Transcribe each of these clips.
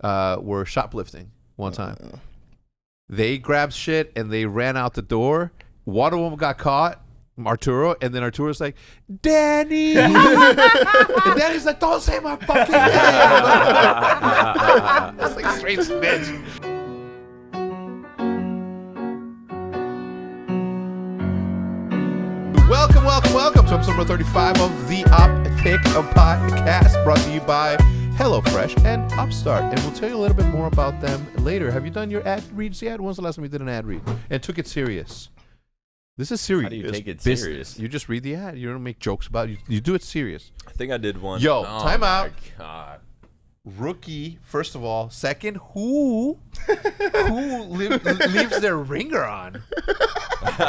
were shoplifting one time. They grabbed shit and they ran out the door. One of them got caught, Arturo, and then Arturo's like, Danny! And Danny's like, don't say my fucking name! That's like straight snitch. Welcome to episode number 35 of the OpTic Podcast, brought to you by HelloFresh and Upstart. And we'll tell you a little bit more about them later. Have you done your ad reads yet? When's the last time you did an ad read and took it serious? This is serious. How do you take it business. serious? You just read the ad. You don't make jokes about it. You do it serious. I think I did one. Yo, time out. God. Rookie, first of all. Second, who leaves their ringer on? What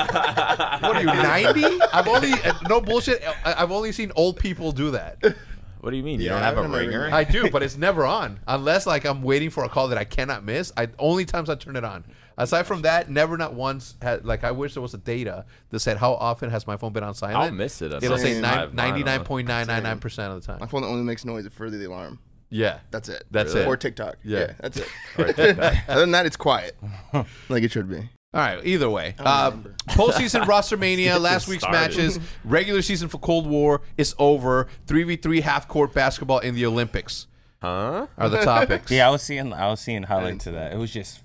are you, 90? I've only, no bullshit, I've only seen old people do that. What do you mean? You don't have a ringer? I do, but it's never on. Unless like I'm waiting for a call that I cannot miss. Only times I turn it on. Aside from that, never not once had, like I wish there was a data that said how often has my phone been on silent. I'll miss it. It'll say 99.999% of the time. My phone only makes noise for the alarm. Yeah. That's it. That's it. Or TikTok. Yeah. That's it. Or TikTok. Other than that, it's quiet. Like it should be. All right, either way. Postseason ROSTERMANIA, last week's matches, regular season for Cold War is over. 3v3 half-court basketball in the Olympics Huh? are the topics. Yeah, I was seeing highlights of that. It was just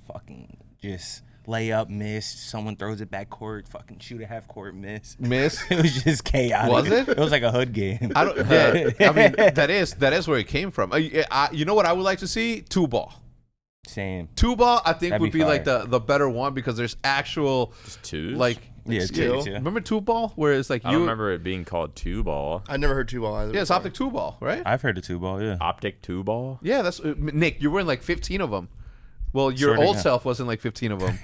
layup, miss. Someone throws it back court, fucking shoot a half court, miss. It was just chaotic. Was it? It was like a hood game. I mean, that is where it came from. You know what I would like to see? Two ball. Same. Two ball, I think, That'd would be be like fire. the better one because there's actual Just twos? like Yeah, skill. two. Remember two ball where it's like I don't remember it being called two ball. I never heard two ball either. Yeah, it's OpTic two ball, right? I've heard of two ball. Yeah. OpTic two ball? Yeah, that's Nick. You were in like 15 of them. Well, your Sorta, old yeah. self was in like 15 of them.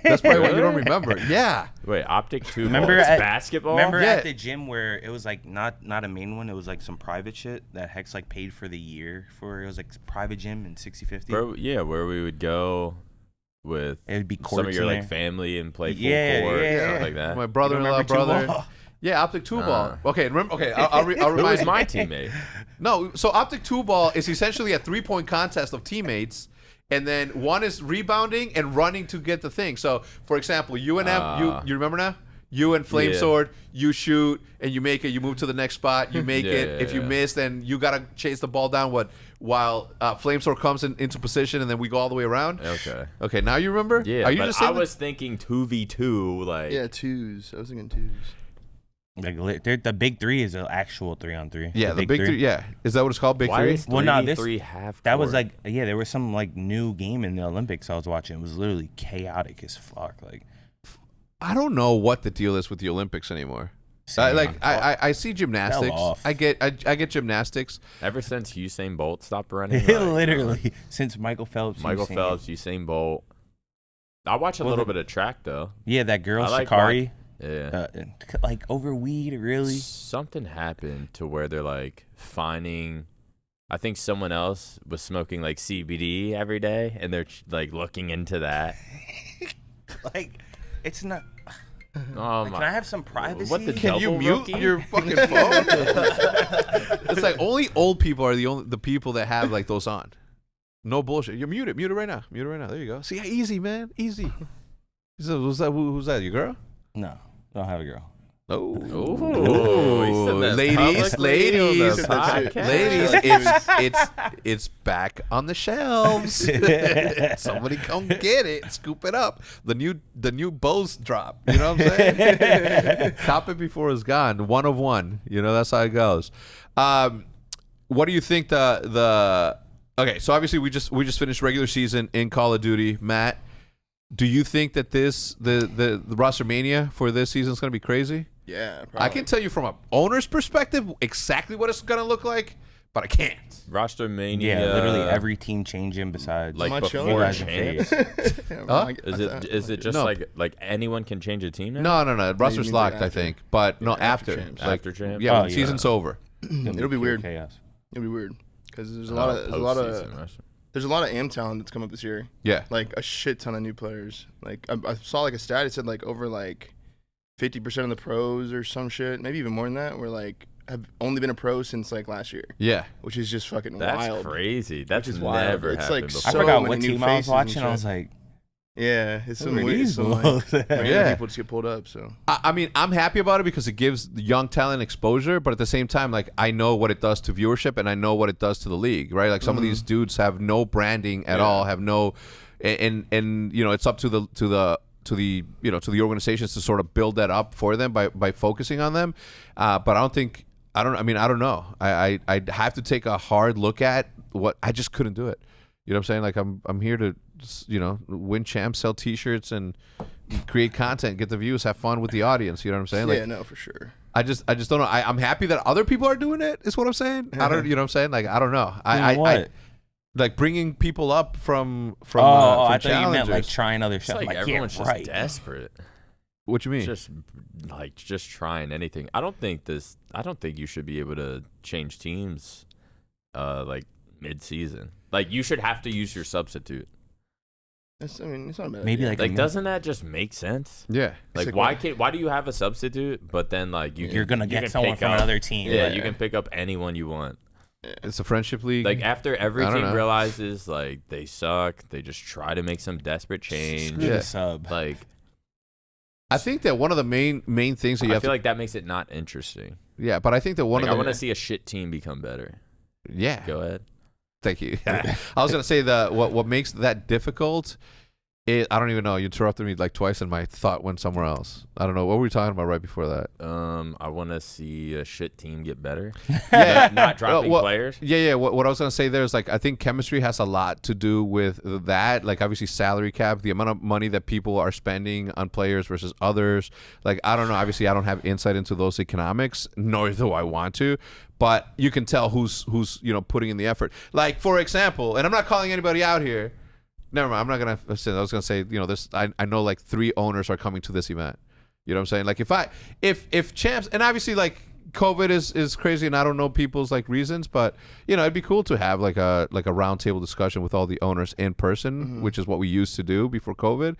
That's probably what you don't remember. Yeah. Wait, OpTic two Remember ball? It's at- basketball? Remember Yeah. at the gym where it was like not a main one, it was like some private shit that Hecz like paid for the year for. It was like private gym in 6050. Where we would go with It would be some courts of your in like there. family and play full Yeah, court yeah, and yeah. stuff like that. My brother-in-law, remember two brother. ball? Yeah, OpTic two ball. Okay, remember. Okay, I'll Who remind was you. my teammate? No, so OpTic two ball is essentially a 3-point contest of teammates, and then one is rebounding and running to get the thing. So, for example, you and you remember now? You and Flame Yeah. Sword, you shoot and you make it. You move to the next spot. You make it. If you miss, then you gotta chase the ball down. While Flame Sword comes into position, and then we go all the way around. Okay. Okay, now you remember? Yeah, Are you but just I saying was thinking 2v2, like... Yeah, twos. I was thinking twos. Like the big three is an actual 3-on-3. Yeah, the big three. Yeah, is that what it's called? Big Why three. is Well, no, 3v3 half That was court? like there was some like new game in the Olympics I was watching. It was literally chaotic as fuck. Like I don't know what the deal is with the Olympics anymore. I see gymnastics. off. I get gymnastics. Ever since Usain Bolt stopped running, literally since Michael Phelps. Usain Bolt. I watch a little bit of track though. Yeah, that girl I like Shikari. Yeah. Like over weed, really? Something happened to where they're like finding. I think someone else was smoking like CBD every day, and they're like looking into that. Like, it's not. Oh Like, my! can I have some privacy? What the Can you double mute rookie? your fucking phone? It's like only old people are the people that have like those on. No bullshit. You're muted. Mute it right now. Mute it right now. There you go. See, easy, man. Easy. So, who's that? Your girl? No, I don't have a girl. Oh, He said that ladies, publicly on the ladies, it's back on the shelves. Somebody come get it, scoop it up. The new MBoZe drop. You know what I'm saying? Cop it before it's gone. 1 of 1. You know that's how it goes. What do you think the? Okay, so obviously we just finished regular season in Call of Duty, Matt. Do you think that the ROSTERMANIA for this season is going to be crazy? Yeah, probably. I can tell you from an owner's perspective exactly what it's going to look like, but I can't. ROSTERMANIA. Yeah, literally every team changing besides like Am I before chilling? champs. Huh? Is it just No. like anyone can change a team now? No. Roster's means locked, like I after. think, but no, after. champs. Like, After champs? Yeah, Oh, when yeah. season's over. It'll be weird. Chaos. It'll be weird because there's a Oh, lot postseason, of there's a lot of AM talent that's come up this year. Yeah. Like a shit ton of new players. Like I saw like a stat. It said like over like 50% of the pros or some shit, maybe even more than that, were like have only been a pro since like last year. Yeah, which is just fucking That's wild. crazy. That's Which is never wild. It's happened like before. I so forgot many what new team I was faces and watching. I shit. was like, Yeah, it's some who are weird. these Some, like, bulls? random Yeah. people just get pulled up. So I mean, I'm happy about it because it gives the young talent exposure, but at the same time, like I know what it does to viewership and I know what it does to the league, right? Like some of these dudes have no branding at all, have no, and it's up to the organizations to sort of build that up for them by focusing on them. But I don't know. I'd have to take a hard look at what I just couldn't do it. You know what I'm saying? Like I'm here to, win champs, sell T-shirts, and create content, get the views, have fun with the audience. You know what I'm saying? Like, yeah, no, for sure. I just don't know. I'm happy that other people are doing it. Is what I'm saying. I don't. You know what I'm saying? Like I don't know. I like bringing people up from I thought you meant like challengers. trying other It's stuff. like Like, everyone's yeah, just right. desperate. What you mean? Just trying anything. I don't think you should be able to change teams like mid-season. Like you should have to use your substitute. It's not a bad Maybe idea. like Doesn't that just make sense? Yeah. Like like why do you have a substitute but then like you're gonna you get can someone pick from up- another team. Yeah, like- you can pick up anyone you want. It's a friendship league. Like after every I don't team know. realizes like they suck, they just try to make some desperate change. Screw the sub. Like I think that one of the main things that you I have feel to like that makes it not interesting. yeah, but I think that one Like, of I the want to see a shit team become better. yeah. Go ahead. Thank you. I was gonna say what makes that difficult. I don't even know. You interrupted me like twice, and my thought went somewhere else. I don't know. What were we talking about right before that? I want to see a shit team get better. Yeah. Not dropping Well, players. Yeah. What I was gonna say there is like I think chemistry has a lot to do with that. Like obviously salary cap, the amount of money that people are spending on players versus others. Like I don't know. Obviously, I don't have insight into those economics, nor do I want to. But you can tell who's putting in the effort. Like for example, and I'm not calling anybody out here. Never mind. I'm not gonna say. I was gonna say. This. I know like 3 owners are coming to this event. You know what I'm saying? Like if champs, and obviously like COVID is crazy, and I don't know people's like reasons, but it'd be cool to have like a roundtable discussion with all the owners in person, which is what we used to do before COVID.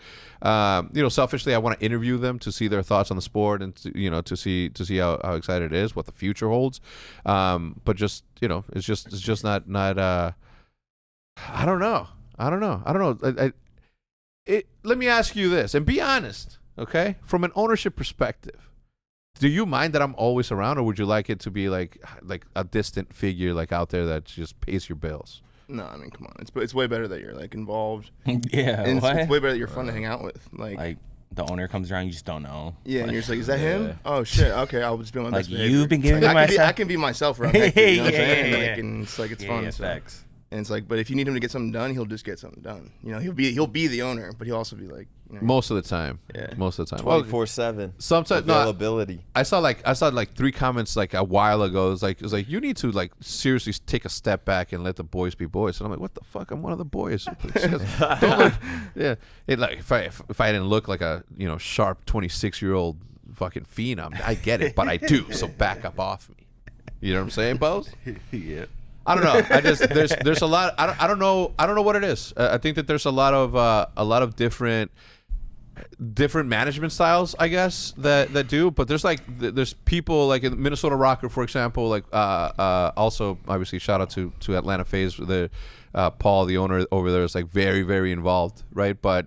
Selfishly, I want to interview them to see their thoughts on the sport and to see how excited it is, what the future holds. But just it's just not. I don't know. Let me ask you this, and be honest, okay? From an ownership perspective, do you mind that I'm always around, or would you like it to be like a distant figure, like out there that just pays your bills? No, I mean, come on. It's way better that you're like involved. yeah. And What? it's way better that you're fun to hang out with. Like the owner comes around, you just don't know. Yeah, and Like, you're just like, is that him? Oh shit. Okay, I'll just be on my Like best behavior. you've been giving Like, him I myself. can be myself around Hecz, you know what I'm Yeah, saying? yeah, Like, yeah. and it's like it's fun. Yeah, so. facts. And it's like, but if you need him to get something done, he'll just get something done. He'll be the owner, but he'll also be like, Most of the time. Yeah. Most of the time. Well, 24/7. sometimes availability. I saw like 3 comments like a while ago. It was like you need to like seriously take a step back and let the boys be boys. And I'm like, what the fuck? I'm one of the boys. Don't look, yeah. It like if I didn't look like a sharp 26-year-old fucking phenom, I get it, but I do. So back up off me. You know what I'm saying, Boz? Yeah. I don't know. I just there's a lot. I don't know what it is. I think that there's a lot of different management styles, I guess, that do. But there's people like in Minnesota Rocker, for example. Like also obviously shout out to Atlanta FaZe. The Paul, the owner over there, is like very very involved, right? But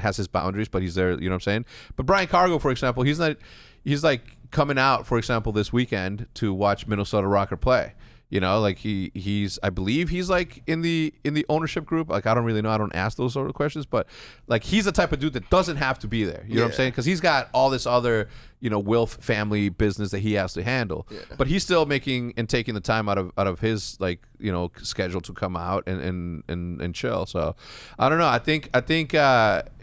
has his boundaries, but he's there. You know what I'm saying? But Brian Cargo, for example, he's like coming out, for example, this weekend to watch Minnesota Rocker play. Like he's I believe he's like in the ownership group. Like I don't really know. I don't ask those sort of questions, but like he's the type of dude that doesn't have to be there. You know what I'm saying? Because he's got all this other Wilf family business that he has to handle. Yeah. But he's still making and taking the time out of his like schedule to come out and chill. So I don't know. I think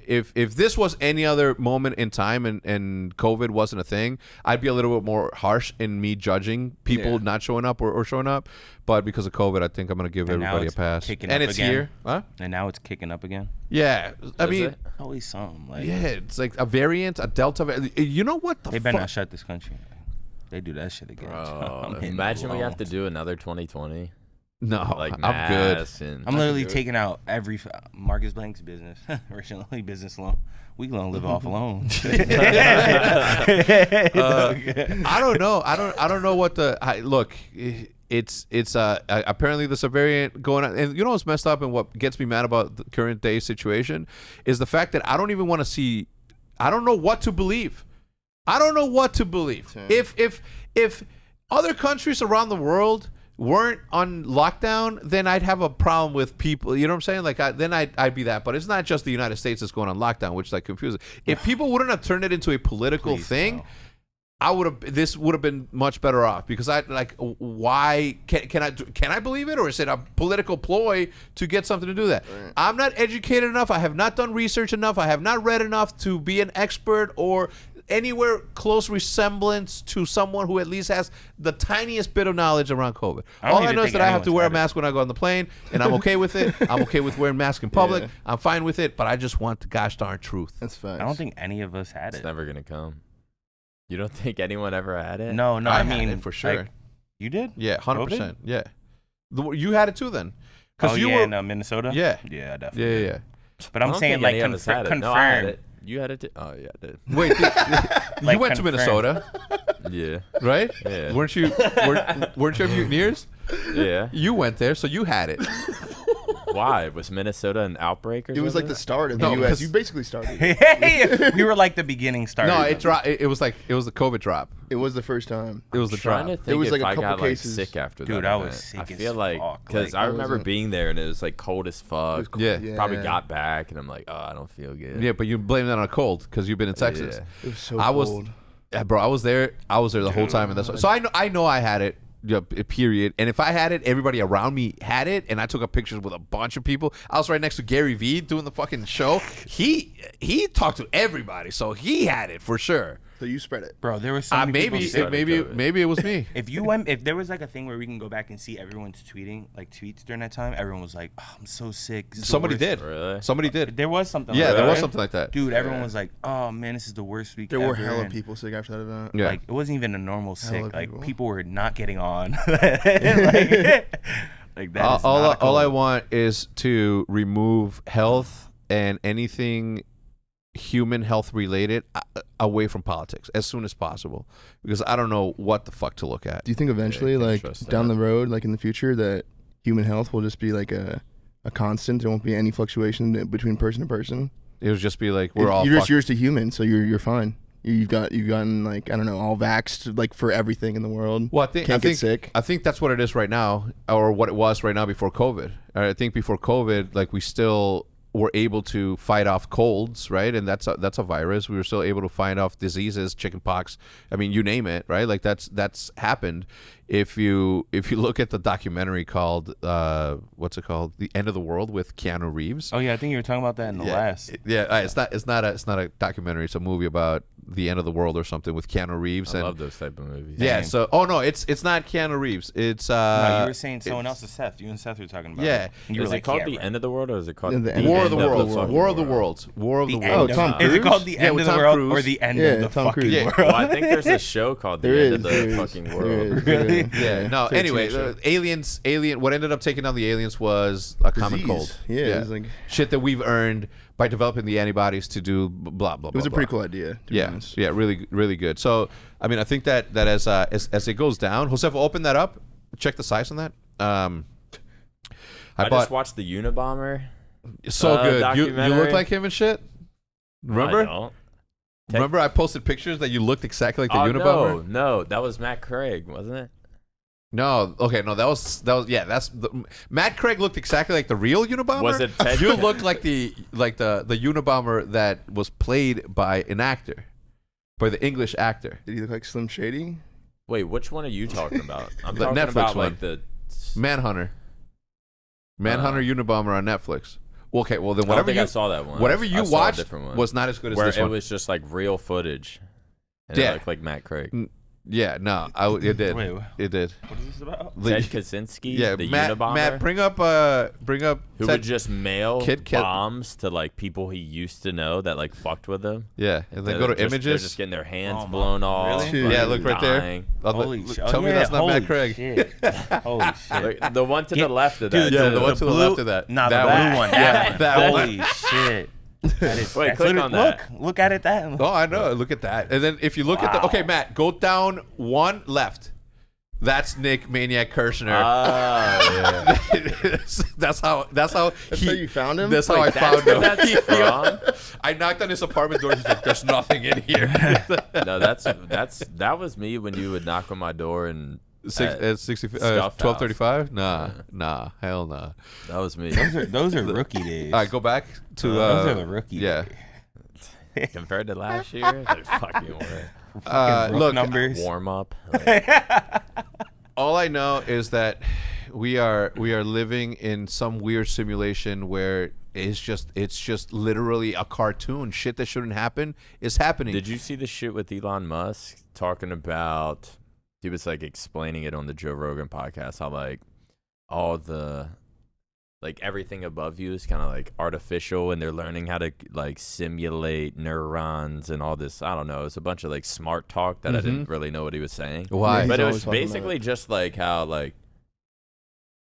if this was any other moment in time and COVID wasn't a thing, I'd be a little bit more harsh in me judging people not showing up or showing up. But because of COVID, I think I'm going to give everybody a pass. And it's again. here. Huh? And now it's kicking up again. Yeah. I mean, always something. Like, yeah, it's like a variant, a Delta. You know what the they fuck? better not shut this country. They do that shit again. Bro, imagine we have to do another 2020. No, like I'm good. masks and I'm literally taking out every Marcus Blank's business, originally business loan. We gonna live off alone. I don't know. I don't know what the look. It's apparently there's a variant going on, and you know what's messed up and what gets me mad about the current day situation is the fact that I don't even want to see. I don't know what to believe. I don't know what to believe. If other countries around the world weren't on lockdown, then I'd have a problem with people. You know what I'm saying? Like then I'd be that. But it's not just the United States that's going on lockdown, which is like confusing. If people wouldn't have turned it into a political thing. No. This would have been much better off because why can I believe it, or is it a political ploy to get something to do that? Right. I'm not educated enough. I have not done research enough. I have not read enough to be an expert or anywhere close resemblance to someone who at least has the tiniest bit of knowledge around COVID. All I know is that I have to wear a mask when I go on the plane, and I'm okay with it. I'm okay with wearing masks in public. Yeah. I'm fine with it, but I just want the gosh darn truth. That's fine. I don't think any of us had it. It's never gonna come. You don't think anyone ever had it? No, I mean had it for sure. Like, you did? Yeah, 100%. Yeah, you had it too then. You were in Minnesota. Yeah, yeah, definitely. Yeah. But I'm saying like confirmed. No, I had it. You had it too? Oh yeah, I did. Wait, you went to Minnesota? Yeah. Right? Yeah. Weren't you mutineers? Yeah. You went there, so you had it. Why? Was Minnesota an outbreak or something? It was like the start of the U.S. You basically started. Hey, we were like the beginning start. No, it dropped. It was the COVID drop. It was the first time. It was the drop. It was like a couple got cases. Sick after that. Dude, I was sick. I feel like because I remember being there and it was like cold as fuck. Cold. Yeah. Probably got back and I'm like, oh, I don't feel good. Yeah, but you blame that on a cold because you've been in Texas. Yeah. It was so cold. Bro, I was there. The whole time, and that's so I know I had it. Period. And if I had it, everybody around me had it, and I took a pictures with a bunch of people. I was right next to Gary Vee doing the fucking show. He talked to everybody, so he had it for sure. So you spread it, bro. There was so many maybe it was me. If there was like a thing where we can go back and see everyone's tweets during that time, everyone was like, oh, I'm so sick. Somebody did. Really? Somebody did. There was something. Yeah, like there was something like that. Dude, everyone was like, oh man, this is the worst week ever. There were hella people sick after that event. Yeah. Like it wasn't even a normal sick. Like people were not getting on. Like that. All I want is to remove health and anything human health related away from politics as soon as possible, because I don't know what the fuck to look at. Do you think eventually, like down the road, like in the future, that human health will just be like a constant? There won't be any fluctuation between person to person. It'll just be like you're just yours to human, so you're fine. You've gotten like, I don't know, all vaxxed like for everything in the world. Well, I think get sick. I think that's what it is right now, or what it was right now before COVID. I think before COVID, like we still were able to fight off colds, right? And that's a virus. We were still able to fight off diseases, chickenpox. I mean, you name it, right? Like that's happened. If you look at the documentary called what's it called, The End of the World with Keanu Reeves. Oh yeah, I think you were talking about that in the last. Yeah, it's not a documentary. It's a movie about the end of the world or something with Keanu Reeves. I love those type of movies. Yeah. So it's not Keanu Reeves. It's no, you were saying someone else's Seth. You and Seth were talking about. Yeah. Is it called The End of the World, or is it called War of the Worlds? War of the Worlds. War of the Worlds. Tom Cruise? Is it called The End of the World or The End of the fucking world? Well, I think there's a show called The End of the fucking world. Really? Yeah. No. Anyway, what ended up taking down the aliens was a common cold. Yeah. It was like shit that we've earned by developing the antibodies to do blah blah blah. It was a pretty cool idea. Yeah. Really, really good. So, I mean, I think that as it goes down, Josef, open that up. Check the size on that. I just watched the Unabomber. So good. You look like him and shit. Remember? I don't. Remember, I posted pictures that you looked exactly like the Unabomber. No, that was Matt Craig, wasn't it? No, okay, no, that was Matt Craig looked exactly like the real Unabomber. Was it Ted? You looked like the Unabomber that was played by an actor, by the English actor. Did he look like Slim Shady? Wait, which one are you talking about? I'm the talking Netflix about one. like the Manhunter Unabomber on Netflix. Okay, well then I don't think I saw that one. Whatever you watched was not as good as where this one. It was just like real footage. And it looked like Matt Craig. Yeah, no, it did. Wait, it did. What is this about? Ted Kaczynski, Yeah, the Matt, Unabomber. Matt, bring up. Who Ted, would just mail Kid Kid. bombs to like people he used to know that like fucked with him. Yeah, and then go to They're images. just getting their hands Oh, blown off. Really? Yeah, look right there. dying. Holy shit! Tell me that's not Matt Craig. Shit. Holy shit! Like, the one to the left of that. Dude, Yeah, too. the one to the left of that. Nah, That the one. blue one. Yeah, that one. Holy shit! That is, Wait, that's click literally- on that. Look at it. That. Oh, I know. Look at that. And then if you look at the okay, Matt, go down one left. That's Nick MaNiaC Kirshner. Yeah. That's how you found him? That's how I That's found where him. that's from? I knocked on his apartment door. He's like, "There's nothing in here." No, that was me when you would knock on my door and At 60, Scuff 12:35? Nah, hell nah. that was me. Those are rookie days. All right, go back to those are the rookie. yeah. days. Compared to last year, they're fucking Look, numbers. warm up. all I know is that we are living in some weird simulation where it's just literally a cartoon. Shit that shouldn't happen is happening. Did you see the shit with Elon Musk talking about? He was like explaining it on the Joe Rogan podcast how like all the like everything above you is kind of like artificial, and they're learning how to like simulate neurons and all this. I don't know. It's a bunch of like smart talk that I didn't really know what he was saying. Why? Yeah, But he's it always was talking basically about just like how like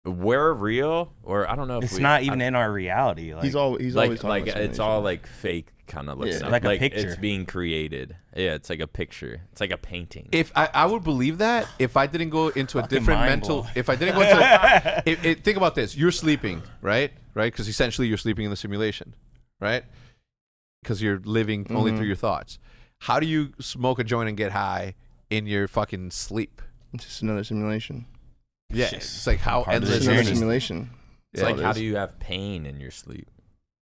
we're real, or I don't know if It's not even in our reality. Like, he's always like talking about it's all like fake kind of looks Yeah. like, Like a picture. it's being created. Yeah, it's like a picture. It's like a painting. If I would believe that if I didn't go into a Fucking different mind mental, blown. if I didn't go into, think about this: you're sleeping, right? Because essentially you're sleeping in the simulation, right? Because you're living only through your thoughts. How do you smoke a joint and get high in your fucking sleep? It's just another simulation. Yeah, it's like how part of endless It's the another journey. simulation. It's That's like all it how is. do you have pain in your sleep?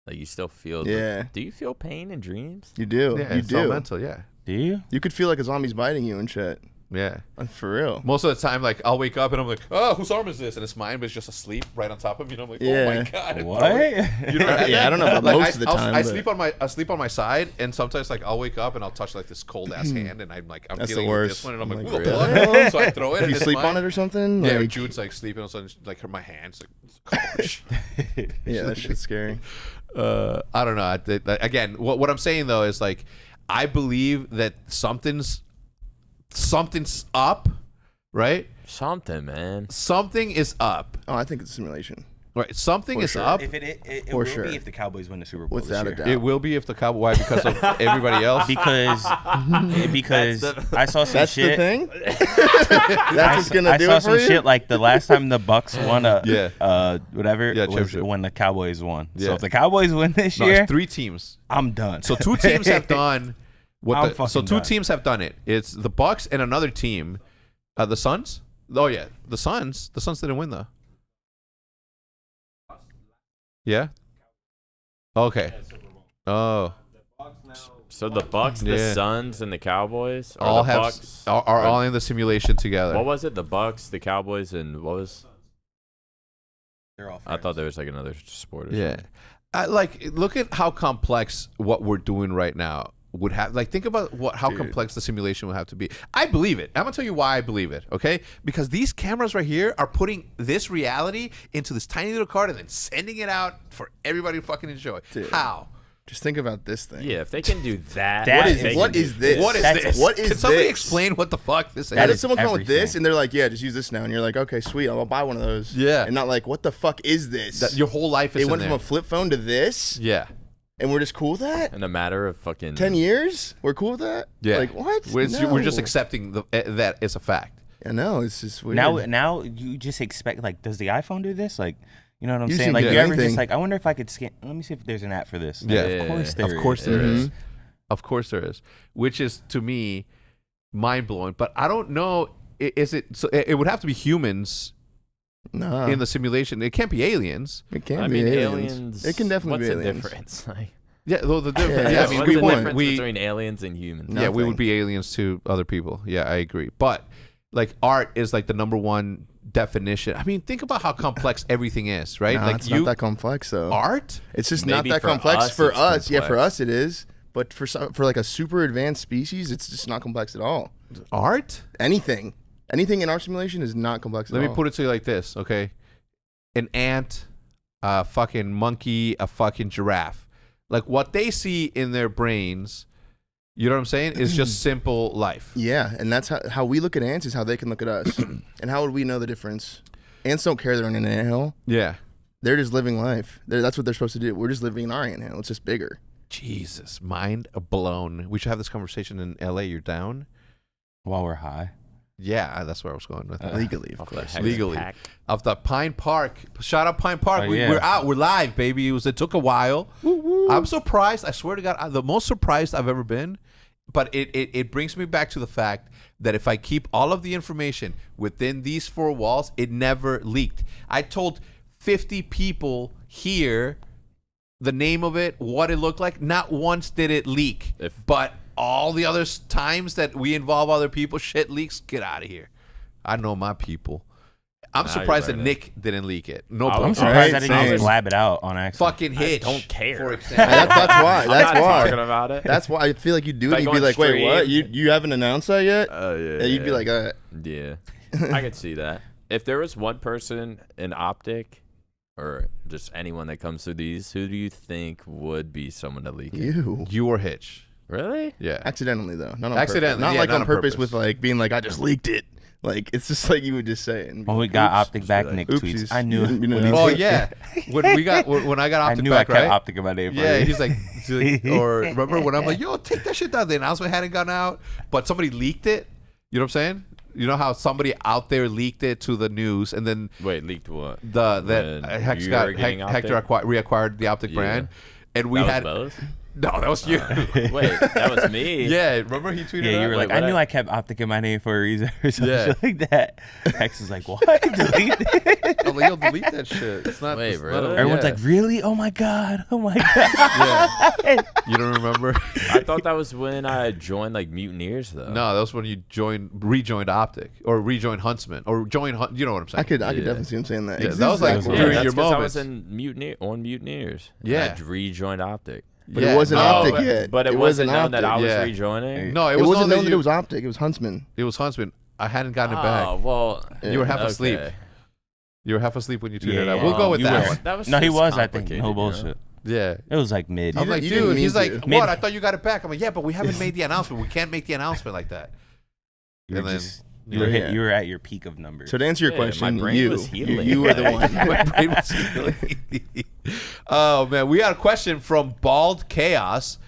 Like you still feel. Yeah. Do you feel pain in dreams? You do. Yeah, you it's all do. mental. Yeah, Do you? You could feel like a zombie's biting you and shit. yeah. For real. Most of the time, like I'll wake up and I'm like, "Oh, whose arm is this?" And it's mine, but it's just asleep right on top of me. And I'm like, "Oh Yeah. my god!" What? You know, Yeah, I don't know about most of the time, I but- sleep on my side, and sometimes like I'll wake up and I'll touch like this cold ass hand, and I'm like, I'm That's the dealing with this worst. one, and I'm I'm like, like, what the really? fuck? So I throw it. If and you it's sleep mine. on it or something? Yeah, like, Jude's like sleeping, all of a sudden like my hands like, yeah, that shit's scary. I don't know. Again, what I'm saying though is like, I believe that something's up, right? Something, man. Something is up, Oh, I think it's a simulation. right? Something For is sure. up. If it For will sure. be if the Cowboys win the Super Bowl Without a this year. doubt. It will be if the Cowboys, why? Because of everybody else. Because I saw some That's shit. the thing? That's what's going to I do saw it some for you? shit like the last time the Bucks won whatever Yeah, was championship. when the Cowboys won. Yeah. So if the Cowboys win this No, year, it's 3 teams. I'm done. So 2 teams have done what I'm the, fucking so 2 done. teams have done it. It's the Bucks and another team, the Suns. Oh yeah, the Suns. The Suns didn't win though. Yeah. Okay. Oh, So the Bucks, the Yeah. Suns, and the Cowboys, or all the have Bucks are all in the simulation together. What was it? The Bucks, the Cowboys, and what was? They're all I friends. thought there was like another sport. Or Yeah. Look at how complex what we're doing right now would have. Like, think about how complex the simulation would have to be. I believe it. I'm gonna tell you why I believe it. Okay, because these cameras right here are putting this reality into this tiny little card and then sending it out for everybody to fucking enjoy. Dude. How? Just think about this thing. Yeah, if they can do that, That they is- What can is do- this? What is That's- this? what is Can somebody this? explain what the fuck this How is? did someone come with this everything. and they're like, yeah, just use this now? And you're like, okay, sweet, I'll buy one of those. Yeah. And not like, what the fuck is this? Your whole life is It in went there. from a flip phone to this, Yeah. and we're just cool with that? In a matter of fucking 10 years? We're cool with that? Yeah. Like, what? We're just No. accepting that it's a fact. I know, it's just weird. Now you just expect like, does the iPhone do this? Like, you know what I'm You saying? seem Like, to you do ever just anything. like, I wonder if I could scan. Let me see if there's an app for this. Like, Yeah. of course there Of course there Mhm. is. Of course there is. Which is to me mind blowing. But I don't know. Is it? So it would have to be humans No. in the simulation. It can't be aliens. It can I be mean, aliens. It can definitely what's be the aliens. difference? Like, Yeah. Well, the difference. Yeah, Yeah. I what's mean, what's we the want difference we. between aliens and humans? No. Yeah, we would Nothing. be aliens to other people. Yeah, I agree. But like art is like the number one definition. I mean, think about how complex everything is, right? Nah, like it's not that complex though. art. It's just Maybe not that for complex us, for it's us. Yeah, for complex. us it is. But for like a super advanced species, it's just not complex at all. Art? Anything in our simulation is not complex. Let me put it to you like this, okay? An ant, a fucking monkey, a fucking giraffe. Like what they see in their brains, you know what I'm saying, is just simple life. Yeah, and that's how we look at ants is how they can look at us. And how would we know the difference? Ants don't care they're in an anthill. Yeah. They're just living life. That's what they're supposed to do. We're just living in our anthill. It's just bigger. Jesus, mind blown. We should have this conversation in LA. You're down? While we're high. Yeah, that's where I was going with that. Legally, of course. Legally. Of the Pine Park. Shout out Pine Park. We're out. We're live, baby. It took a while. Woo-woo. I'm surprised. I swear to God, the most surprised I've ever been. But it brings me back to the fact that if I keep all of the information within these 4 walls, it never leaked. I told 50 people here the name of it, what it looked like. Not once did it leak. But all the other times that we involve other people, shit leaks. Get out of here. I know my people. I'm surprised that Nick didn't leak it. No problem. I'm surprised I didn't just blab it out on accident. Fucking Hitch. I don't care. For example. That's why. That's I'm not why. talking about it. That's why I feel like you'd do it. If I You'd go be on like, wait, stream- what? You haven't announced that yet? Yeah. And you'd be like, Yeah. I could see that. If there was one person in OpTic or just anyone that comes through these, who do you think would be someone to leak it? You or Hitch. Really? Yeah. Accidentally, though. Not on Accidentally. purpose. Not Yeah, like not on on purpose purpose. with like being like, I just leaked it. Like, it's just like you would just say it. And be When we like, got oops. OpTic back, Nick Oopsies. tweets. I knew You didn't it. Oh, yeah. When I got I OpTic knew back, I kept right? OpTic in my name. Yeah, he's like, or remember when I'm like, yo, take that shit down. The announcement hadn't gone out, but somebody leaked it. You know what I'm saying? You know how somebody out there leaked it to the news, and then Wait, leaked what? that Hecz reacquired the OpTic brand, and we had. Was No, that was you. Wait, that was me. Yeah, remember he tweeted Yeah, you were that? like, I knew I kept OpTic in my name for a reason or something Yeah. like that. Hecz is like, what? Delete it? I'm like, yo, delete that shit. It's not. Wait, it's really? not Everyone's yeah. like, really? Oh my god! Oh my god! Yeah. You don't remember? I thought that was when I joined like Mutineers though. No, that was when you rejoined OpTic or rejoined Huntsman or joined. You know what I'm saying? I could definitely see him saying that. Yeah, that was like Exactly. during that's your 'cause I moments. was in Mutineers. Yeah. I rejoined OpTic. But it wasn't OpTic yet. But it wasn't known that OpTic. I was Yeah. rejoining. No, It wasn't known that it was OpTic. It was Huntsman. It was Huntsman. I hadn't gotten it Oh back. well, You were half asleep. okay. You were half asleep when you tweeted Yeah, that. We'll go with you that were. one. That was No, he just was. I think complicated, no you know? bullshit. Yeah. It was like mid. I'm like, you didn't dude. mean He's to. like, Maybe- what? I thought you got it back. I'm like, yeah, but we haven't made the announcement. We can't make the announcement like that. You And were then just you you were know, yeah. you were at your peak of numbers. So to answer your Yeah, my question, brain was healing. you were the one. My brain was healing. Oh man, we got a question from Bald Chaos.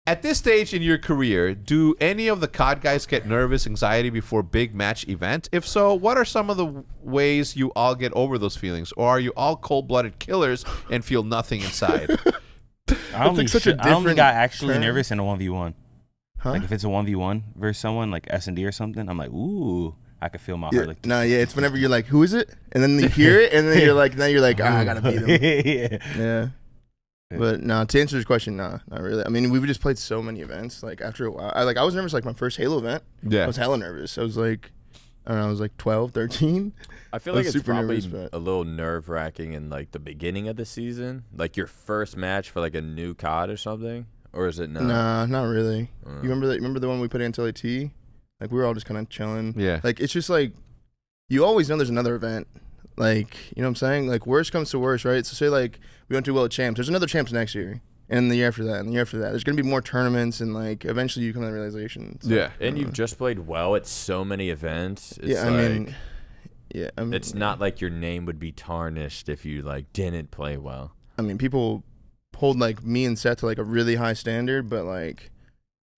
At this stage in your career, do any of the COD guys get nervous, anxiety before big match event? If so, what are some of the ways you all get over those feelings? Or are you all cold-blooded killers and feel nothing inside? I only, like such a I only different got actually term. nervous in a 1v1. Huh? Like if it's a 1v1 versus someone like S&D or something, I'm like, ooh, I could feel my Yeah, heart like no, yeah, it's whenever you're like, who is it? And then you hear it, and then you're like, I gotta beat him. yeah. Yeah. But no, to answer this question, no, not really. I mean, we've just played so many events. Like after a while, I was nervous. Like my first Halo event, Yeah. I was hella nervous. I was like, I don't know, I was like 12, 13. I feel I like was it's super probably nervous, but- a little nerve wracking in like the beginning of the season, like your first match for like a new COD or something, or is it not? Nah, not really. You remember that? Remember the one we put in LAT? Like we were all just kind of chilling. Yeah. Like it's just like you always know there's another event. Like you know what I'm saying? Like worst comes to worst, right? So say like we don't do well at champs. There's another champs next year. And the year after that, and the year after that. There's going to be more tournaments, and, like, eventually you come to the realization. So, Yeah. And you've just played well at so many events. It's yeah, I like, mean, yeah. I mean, it's not like your name would be tarnished if you like didn't play well. I mean, people hold, like, me and Seth to, like, a really high standard, but, like,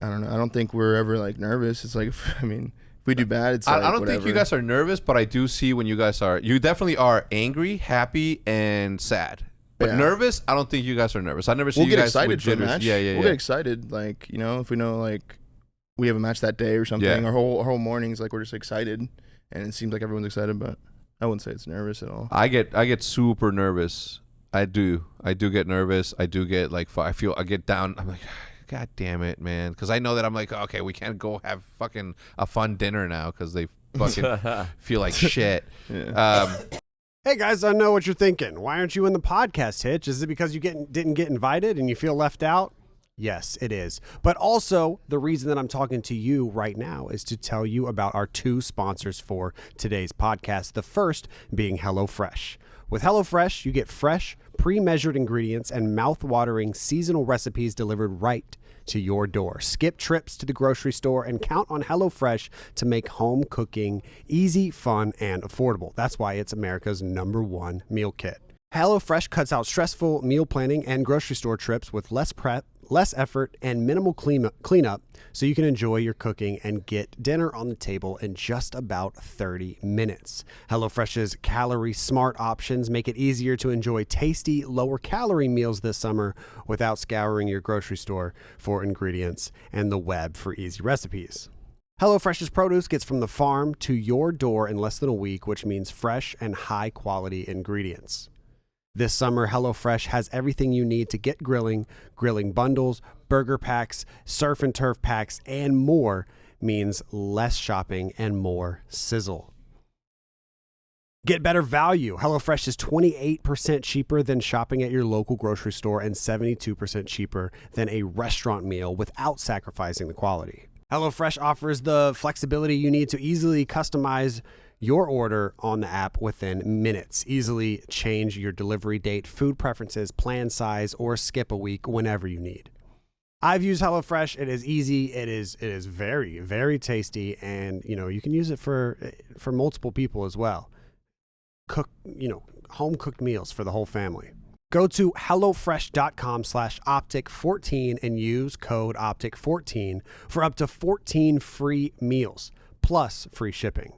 I don't know. I don't think we're ever, like, nervous. It's like, I mean, if we do bad, it's like, I don't think you guys are nervous, but I do see when you guys are. You definitely are angry, happy, and sad. But Yeah. nervous, I don't think you guys are nervous. I never see We'll you get guys excited with for the jitters. match. Yeah. We'll get excited, like, you know, if we know, like, we have a match that day or something. Yeah. Our whole morning's, like, we're just excited. And it seems like everyone's excited, but I wouldn't say it's nervous at all. I get super nervous. I do get nervous. I do get like I get down. I'm like, God damn it, man, because I know that I'm like, okay, we can't go have fucking a fun dinner now because they fucking feel like shit. Yeah. Hey guys, I know what you're thinking. Why aren't you in the podcast, Hitch? Is it because you didn't get invited and you feel left out? Yes, it is. But also, the reason that I'm talking to you right now is to tell you about our two sponsors for today's podcast. The first being HelloFresh. With HelloFresh, you get fresh, pre-measured ingredients and mouth-watering seasonal recipes delivered right to your door. Skip trips to the grocery store and count on HelloFresh to make home cooking easy, fun, and affordable. That's why it's America's #1 meal kit. HelloFresh cuts out stressful meal planning and grocery store trips with less prep, less effort, and minimal cleanup so you can enjoy your cooking and get dinner on the table in just about 30 minutes. HelloFresh's calorie-smart options make it easier to enjoy tasty, lower-calorie meals this summer without scouring your grocery store for ingredients and the web for easy recipes. HelloFresh's produce gets from the farm to your door in less than a week, which means fresh and high-quality ingredients. This summer, HelloFresh has everything you need to get grilling bundles, burger packs, surf and turf packs, and more means less shopping and more sizzle. Get better value. HelloFresh is 28% cheaper than shopping at your local grocery store and 72% cheaper than a restaurant meal without sacrificing the quality. HelloFresh offers the flexibility you need to easily customize your order on the app within minutes. Easily change your delivery date, food preferences, plan size, or skip a week whenever you need. I've used HelloFresh. It is easy. It is very, very tasty, and you can use it for multiple people as well. Home cooked meals for the whole family. Go to HelloFresh.com/OpTic14 and use code OpTic14 for up to 14 free meals plus free shipping.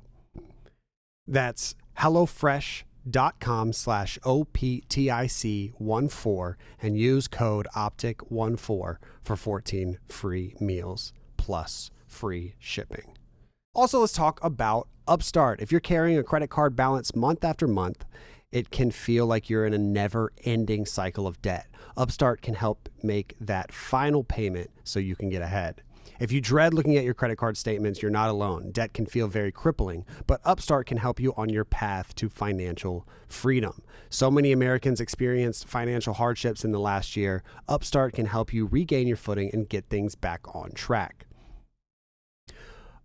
That's HelloFresh.com/OpTic14 and use code OpTic14 for 14 free meals plus free shipping. Also, let's talk about Upstart. If you're carrying a credit card balance month after month, it can feel like you're in a never-ending cycle of debt. Upstart can help make that final payment so you can get ahead. If you dread looking at your credit card statements, you're not alone. Debt can feel very crippling, but Upstart can help you on your path to financial freedom. So many Americans experienced financial hardships in the last year. Upstart can help you regain your footing and get things back on track.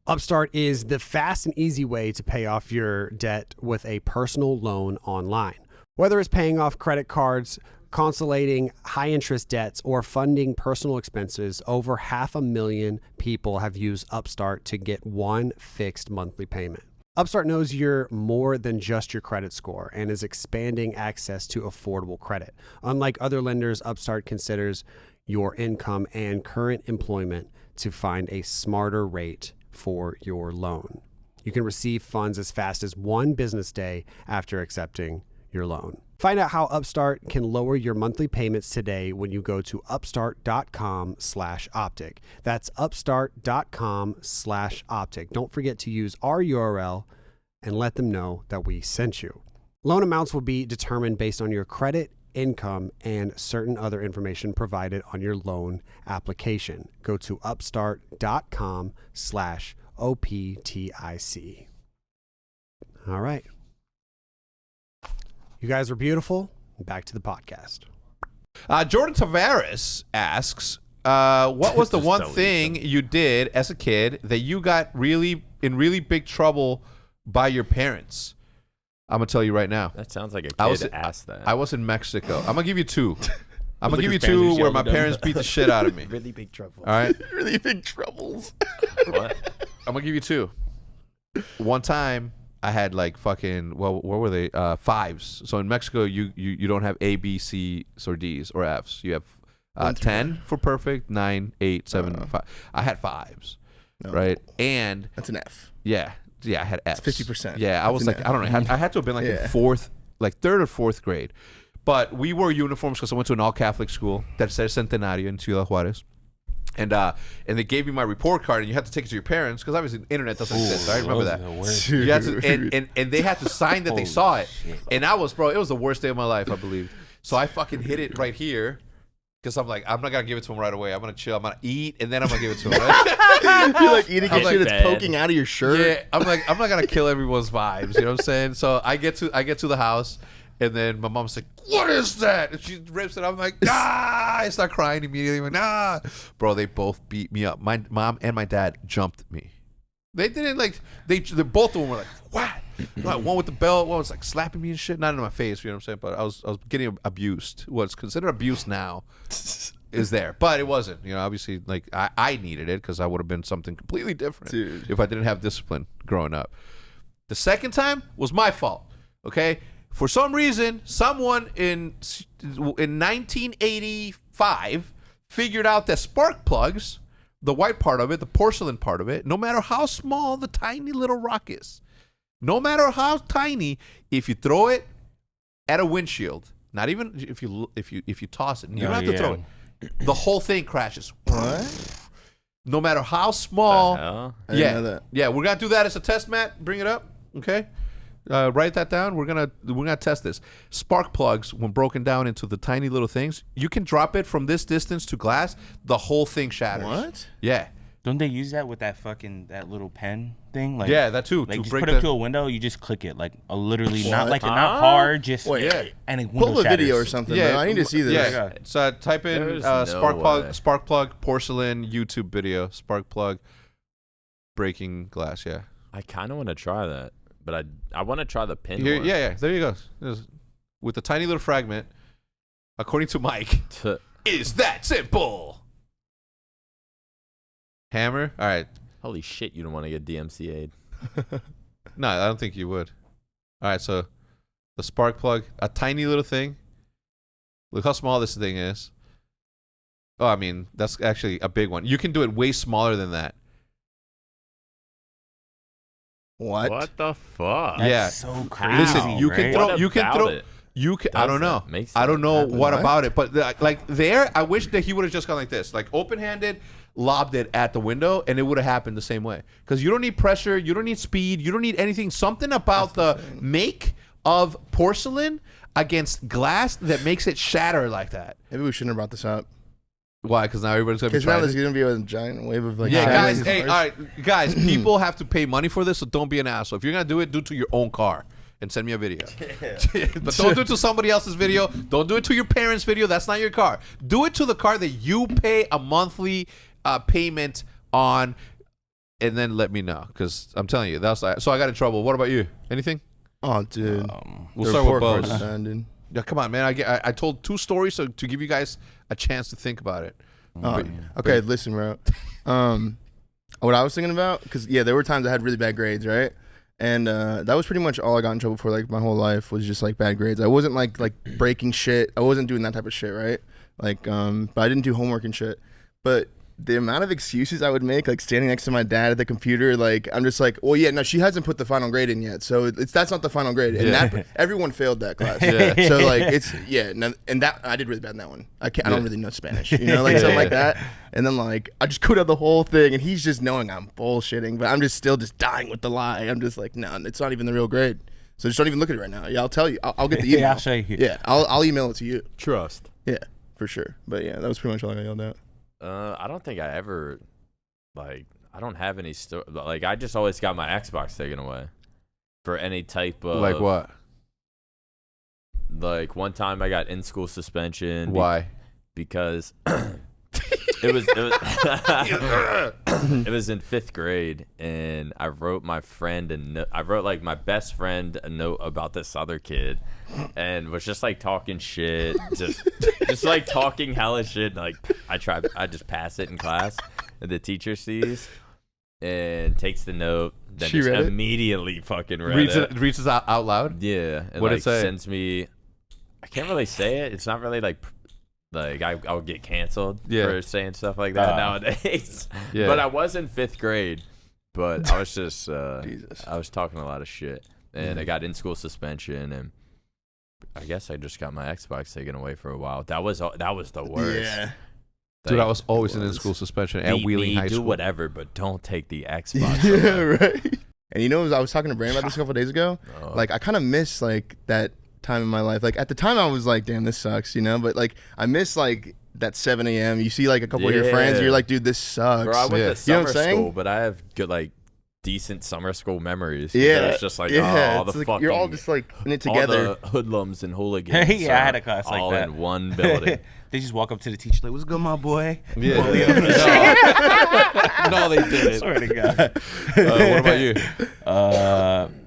Upstart is the fast and easy way to pay off your debt with a personal loan online. Whether it's paying off credit cards, consolidating high-interest debts, or funding personal expenses, over 500,000 people have used Upstart to get one fixed monthly payment. Upstart knows you're more than just your credit score and is expanding access to affordable credit. Unlike other lenders, Upstart considers your income and current employment to find a smarter rate for your loan. You can receive funds as fast as one business day after accepting your loan. Find out how Upstart can lower your monthly payments today when you go to upstart.com/optic. That's upstart.com/optic. Don't forget to use our URL and let them know that we sent you. Loan amounts will be determined based on your credit, income, and certain other information provided on your loan application. Go to upstart.com/OPTIC. All right. You guys are beautiful. Back to the podcast. Jordan Tavares asks, what was the one thing you did as a kid that you got in really big trouble by your parents? I'm going to tell you right now. That sounds like a kid asked that. I was in Mexico. I'm going to give you two. I'm going to give you two where my parents beat the shit out of me. Really big trouble. All right? Really big troubles. What? I'm going to give you two. One time, I had like fucking, what were they? Fives. So in Mexico, you don't have A, B, C, or D's or F's. You have 10 for perfect, 9, 8, 7, 5. I had fives, right? And that's an F. Yeah, I had F's. 50%. Yeah, I was like, I don't know. I had to have been like in third or fourth grade. But we wore uniforms because I went to an all-Catholic school, Tercer Centenario in Ciudad Juárez. And they gave me my report card, and you had to take it to your parents because obviously the internet doesn't exist. I remember that. You had to, and they had to sign that they saw it. And it was the worst day of my life, I believe. So I fucking hit it right here because I'm like, I'm not gonna give it to him right away. I'm gonna chill. I'm gonna eat, and then I'm gonna give it to him. Right? You're like eating a shit that's poking out of your shirt. Yeah, I'm like, I'm not gonna kill everyone's vibes. You know what I'm saying? So I get to the house. And then my mom's like, what is that? And she rips it. I'm like, ah! I start crying immediately. I'm like, nah. Bro, they both beat me up. My mom and my dad jumped me. They didn't like, they both of them were like, what? Like, one with the belt, one was like slapping me and shit. Not in my face, you know what I'm saying? But I was getting abused. What's considered abuse now is there. But it wasn't. You know, obviously, like, I needed it because I would have been something completely different if I didn't have discipline growing up. The second time was my fault, okay? For some reason, someone in 1985 figured out that spark plugs, the white part of it, the porcelain part of it, no matter how small the tiny little rock is, no matter how tiny, if you throw it at a windshield, not even if you toss it, you don't have to throw it, the whole thing crashes. What? No matter how small. I didn't know that. Yeah, we're gonna do that as a test, Matt. Bring it up, okay? Write that down. We're gonna test this. Spark plugs, when broken down into the tiny little things, you can drop it from this distance to glass. The whole thing shatters. What? Yeah. Don't they use that with that little pen thing? Like, yeah, that too. Like, to just break put it to a window, you just click it, like literally not hard, just and it pull a video or something. Yeah, I need to see this. Yeah. So type in spark plug porcelain YouTube video. Spark plug breaking glass. Yeah. I kind of want to try that, but I want to try the pin Here, one. yeah. There you go. With a tiny little fragment, according to Mike, is that simple. Hammer. All right. Holy shit! You don't want to get DMCA'd. No, I don't think you would. All right. So the spark plug, a tiny little thing. Look how small this thing is. Oh, I mean, that's actually a big one. You can do it way smaller than that. What? What the fuck? That's so crazy. Listen, you can throw. You can throw. It? I don't know. I don't know what about it, but like there, I wish that he would have just gone like this, like open-handed, lobbed it at the window, and it would have happened the same way. Because you don't need pressure, you don't need speed, you don't need anything. Something about the make of porcelain against glass that makes it shatter like that. Maybe we shouldn't have brought this up. Why? Because now everybody's gonna be Because now trying. there's gonna be a giant wave of like. Yeah, guys. shattering Hey, all right, guys. People have to pay money for this, so don't be an asshole. If you're gonna do it, do it to your own car. And send me a video. But don't do it to somebody else's video. Don't do it to your parents' video. That's not your car. Do it to the car that you pay a monthly payment on, and then let me know. Because I'm telling you, that's so I got in trouble. What about you? Anything? Oh, dude. We'll start with report BoZe. card, dude. Yeah, come on, man. I told 2 stories to give you guys a chance to think about it. Okay, listen, bro. What I was thinking about, because there were times I had really bad grades, right? And that was pretty much all I got in trouble for, like, my whole life was just, like, bad grades. I wasn't, like breaking shit. I wasn't doing that type of shit, right? Like, but I didn't do homework and shit. But the amount of excuses I would make, like, standing next to my dad at the computer, like, I'm just like, well, yeah, no, she hasn't put the final grade in yet. So that's not the final grade. And that, everyone failed that class. Yeah. So, like, and that, I did really bad in that one. I don't really know Spanish, you know, like, something like that. And then, like, I just code out the whole thing, and he's just knowing I'm bullshitting, but I'm just still just dying with the lie. I'm just like, no, it's not even the real grade. So just don't even look at it right now. Yeah, I'll tell you. I'll get the email. Yeah, I'll show you. Yeah, I'll email it to you. Trust. Yeah, for sure. But yeah, that was pretty much all I got yelled out. I don't think I ever, like, I don't have any like, I just always got my Xbox taken away for any type of. Like what? Like, one time I got in-school suspension. Why? Because it was it was in 5th grade, and I wrote my friend I wrote, like, my best friend a note about this other kid, and was just, like, talking shit, just like talking hella shit. Like, I just pass it in class, and the teacher sees and takes the note, then She just read it? immediately fucking read it. Reads it out loud. Yeah, and What'd like it say? sends me. I can't really say it. It's not really like I'll get canceled for saying stuff like that nowadays. Yeah. But I was in 5th grade, but I was just Jesus. I was talking a lot of shit, and I got in-school suspension, and I guess I just got my Xbox taken away for a while. That was the worst. Yeah. Dude, I was always in in-school suspension at Beat Wheeling me, High do School. whatever, but don't take the Xbox. Yeah, away. right. And you know, I was talking to Brandon about this a couple days ago. Like, I kind of miss, like, that time in my life. Like, at the time, I was like, damn, this sucks, you know? But, like, I miss, like, that 7 a.m. You see, like, a couple of your friends, and you're like, dude, this sucks. Bro, I went to You know what summer I'm saying? school, but I have good, like, decent summer school memories. Yeah, It's just like, yeah, all the it's like fucking, you're all just like in it together. all the hoodlums and hooligans. Yeah, I had are a class like all that. in one building. They just walk up to the teacher like, "What's good, my boy?" Yeah. No, they didn't. Swear to God. What about you?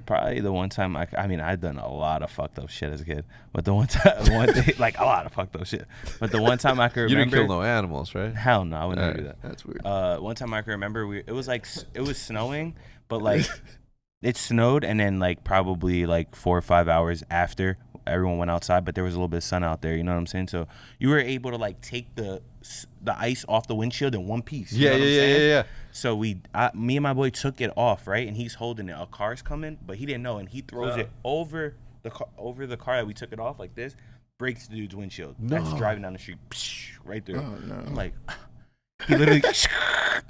Probably the one time I mean, I've done a lot of fucked up shit as a kid, but the one day, like a lot of fucked up shit. But the one time I could You remember, didn't kill no animals, right? hell no, I would never do that. That's weird. One time I can remember, it was snowing, but like it snowed, and then like probably like 4 or 5 hours after everyone went outside, but there was a little bit of sun out there. You know what I'm saying? So you were able to like take the ice off the windshield in one piece. You know what I'm saying? Yeah. So me and my boy took it off, right? And he's holding it. A car's coming, but he didn't know, and he throws it over the car that we took it off like this, breaks the dude's windshield. That's driving down the street, right through. Oh no. I'm like, he literally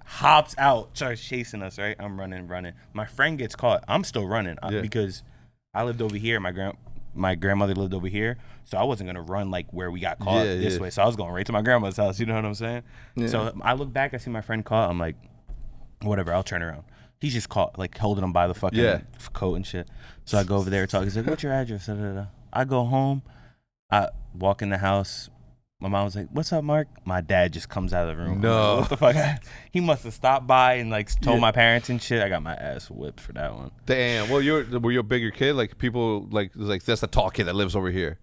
hops out, starts chasing us, right? I'm running. My friend gets caught. I'm still running because I lived over here. My grandmother lived over here, so I wasn't gonna run like where we got caught this way. So I was going right to my grandmother's house. You know what I'm saying? Yeah. So I look back, I see my friend caught. I'm like, whatever, I'll turn around. He's just caught, like holding him by the fucking coat and shit. So I go over there and talk. He's like, "What's your address?" I go home. I walk in the house. My mom was like, "What's up, Mark?" My dad just comes out of the room. No. Like, what the fuck? He must have stopped by and like told my parents and shit. I got my ass whipped for that one. Damn. Well, were you a bigger kid? Like people like that's the tall kid that lives over here.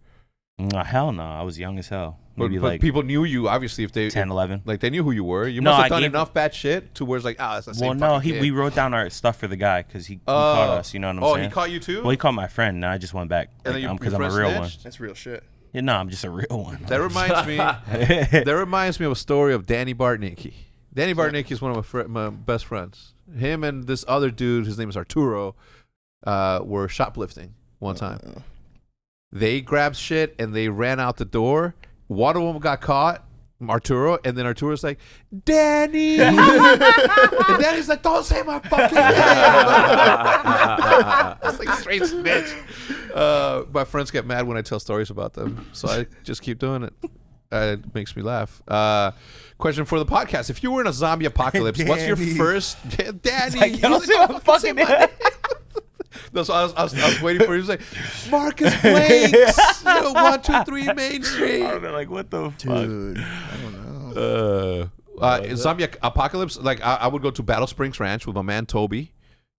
Hell no. I was young as hell. Maybe But like people knew you obviously if they 10, 11. Like they knew who you were. You No, must have I done gave- enough bad shit to where it's like, that's the same. Well, no, fucking kid. we wrote down our stuff for the guy because he caught us. You know what I'm saying? Oh, he caught you too? Well, he caught my friend, and I just went back And then because your I'm a friend real one. snitched? That's real shit. Yeah, no, I'm just a real one. That reminds me. That reminds me of a story of Danny Bartnicki. Danny Bartnicki is one of my best friends. Him and this other dude, his name is Arturo, were shoplifting one time. They grabbed shit and they ran out the door. One of them got caught, Arturo, and then Arturo's like, "Danny," and Danny's like, "Don't say my fucking name." It's like straight snitch. My friends get mad when I tell stories about them, so I just keep doing it. It makes me laugh. Question for the podcast: if you were in a zombie apocalypse, what's your first? Danny, Like, don't say my fucking name. No, so I was waiting for you. He was like, "Marcus Blanks, 123 Main Street." I was like, what the fuck? Dude, I don't know. Zombie apocalypse, like I would go to Battle Springs Ranch with my man Toby.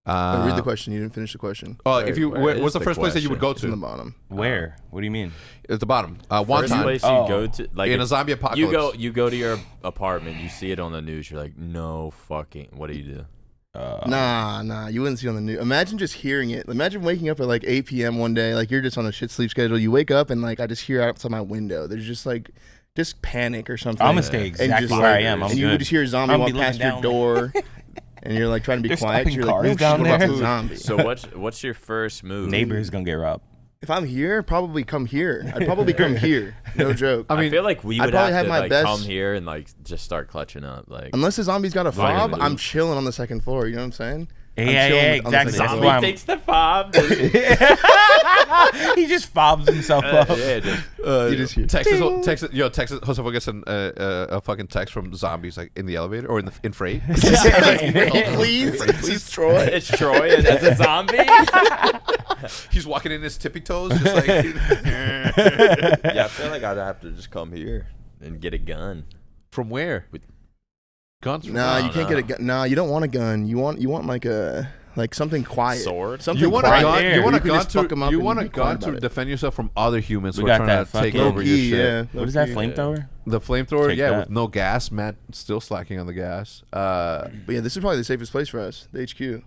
Read the question. You didn't finish the question. If you, where what's is the the first place that you would go It's in the to? bottom. Where? What do you mean? At the bottom. One First time place you go to, like in a if zombie apocalypse. you go to your apartment, you see it on the news, you're like, no fucking, what do you do? Nah, you wouldn't see it on the news. Imagine just hearing it. Imagine waking up at like 8 p.m. one day, like you're just on a shit sleep schedule. You wake up and like I just hear outside my window. There's just like panic or something. I'm gonna stay And exactly just, where I like, am. I'm and you good. would just hear a zombie I'm walk be looking past your down. door, and you're like trying to be They're quiet. stopping You're like, cars no down shit about there. the zombie. So what's your first move? Neighbor's gonna get robbed. If I'm here, probably come here. I'd probably come here. No joke. I feel like we I'd would probably have have to my like best- come here and like just start clutching up. Like Unless the zombie's got a Right. fob, I'm chilling on the second floor. You know what I'm saying? I'm Yeah, chilling yeah, on the exactly. second That's floor. why I'm- takes the fob. He just fobs himself up. Yeah, just, You just hear, Texas, Joseph gets a fucking text from zombies like in the elevator or in freight. please, Troy. it's Troy and as a zombie. He's walking in his tippy toes, just like. Yeah, I feel like I'd have to just come here and get a gun. From where? Guns? From Nah, where? you can't get a gun. Nah, you don't want a gun. You want like something quiet. Sword? Something You want a quiet. gun? there. You want a You can gun just fuck 'em to? up You and want a be quiet gun about to it. defend yourself from other humans We who are got trying that to take fucking- over your Low-key, shit. yeah, What is that, low-key. flamethrower? The flamethrower, Take yeah, that. with no gas. Matt still slacking on the gas. But yeah, this is probably the safest place for us. The HQ.